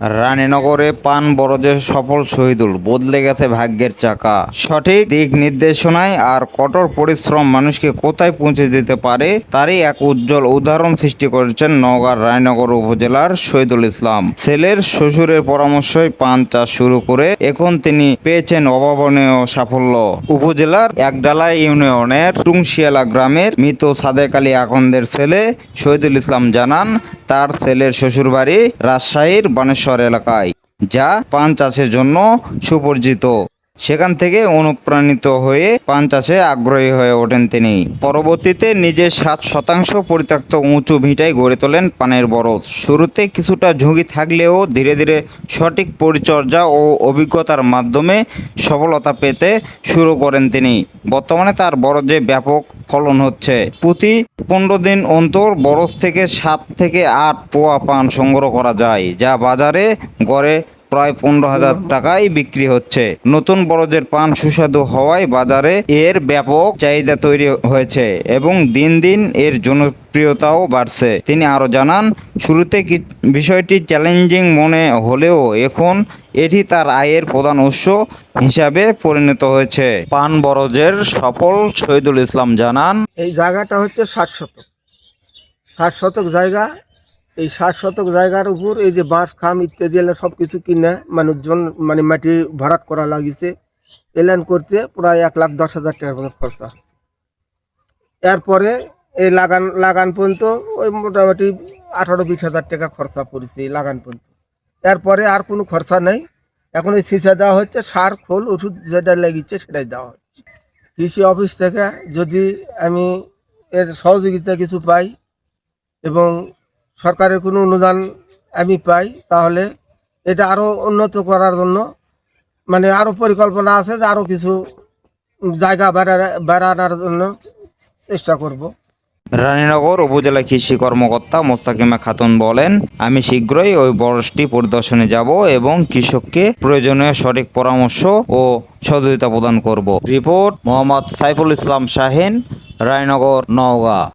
রানীনগরে পান বরজে সফল শহীদুল, বদলে গেছে ভাগ্যের চাকা। সঠিক দিক নির্দেশনায় আর কঠোর পরিশ্রম মানুষকে কোথায় পৌঁছে দিতে পারে তারই এক উজ্জ্বল উদাহরণ সৃষ্টি করেছেন নওগাঁর রানীনগর উপজেলার শহীদুল ইসলাম। ছেলের শ্বশুরের পরামর্শই পান চাষ শুরু করে এখন তিনি পেয়েছেন অভাবনীয় সাফল্য। উপজেলার একডালা ইউনিয়নের টুংশিয়ালা গ্রামের মৃত সাদেক আলী আকন্দের ছেলে শহীদুল ইসলাম জানান, তার ছেলের শ্বশুরবাড়ি রাজশাহীর বানেশ্বর এলাকায়, যা পান চাষের জন্য সুপরিচিত। সেখান থেকে অনুপ্রাণিত হয়ে পান চাষে আগ্রহী হয়ে ওঠেন তিনি। পরবর্তীতে নিজের 7% পরিত্যক্ত উঁচু ভিটায় গড়ে তোলেন পানের বরজ। শুরুতে কিছুটা ঝুঁকি থাকলেও ধীরে ধীরে সঠিক পরিচর্যা ও অভিজ্ঞতার মাধ্যমে সফলতা পেতে শুরু করেন তিনি। বর্তমানে তার বরজে ব্যাপক ফলন হচ্ছে। প্রতি 15 দিন অন্তর বরজ থেকে 7 থেকে 8 পোয়া পান সংগ্রহ করা যায়, যা বাজারে গড়ে প্রায় 15,000 টাকায় বিক্রি হচ্ছে। নতুন বরজের পান সুস্বাদু হওয়ায় বাজারে এর ব্যাপক চাহিদা তৈরি হয়েছে এবং দিন দিন এর জনপ্রিয়তাও বাড়ছে। তিনি আরও জানান, শুরুতে বিষয়টি চ্যালেঞ্জিং মনে হলেও এখন এটি তার আয়ের প্রধান উৎস হিসাবে পরিণত হয়েছে। পান বরজের সফল শহীদুল ইসলাম জানান, এই জায়গাটা হচ্ছে 60 শতক জায়গা। এই 60 শতক জায়গার উপর এই যে বাঁশ খাম ইত্যাদি এলাম সব কিছু কিনে মানুষজন মাটি ভরাট করা লাগিয়েছে। এলান করতে প্রায় 1,10,000 টাকার মতো খরচা হচ্ছে। এরপরে এই লাগান পর্যন্ত ওই মোটামুটি 18-20,000 টাকা খরচা পড়েছে এই লাগান পর্যন্ত। এরপরে আর কোনো খরচা নেই। এখন এই সিঁচা দেওয়া হচ্ছে, সার খোল ওষুধ যেটা লেগেছে সেটাই দেওয়া হচ্ছে। কৃষি অফিস থেকে যদি আমি এর সহযোগিতা কিছু পাই এবং সরকারের কোনো অনুদান আমি পাই, তাহলে এটা আরও উন্নত করার জন্য আরও পরিকল্পনা আছে যে আরও কিছু জায়গা বাড়ানোর জন্য চেষ্টা করব। রানীনগর উপজেলা কৃষি কর্মকর্তা মোস্তাকিমা খাতুন বলেন, আমি শীঘ্রই ওই বরজটি পরিদর্শনে যাব এবং কৃষককে প্রয়োজনীয় সঠিক পরামর্শ ও সহযোগিতা প্রদান করব। রিপোর্ট মোহাম্মদ সাইফুল ইসলাম শাহিন, রানীনগর, নওগাঁ।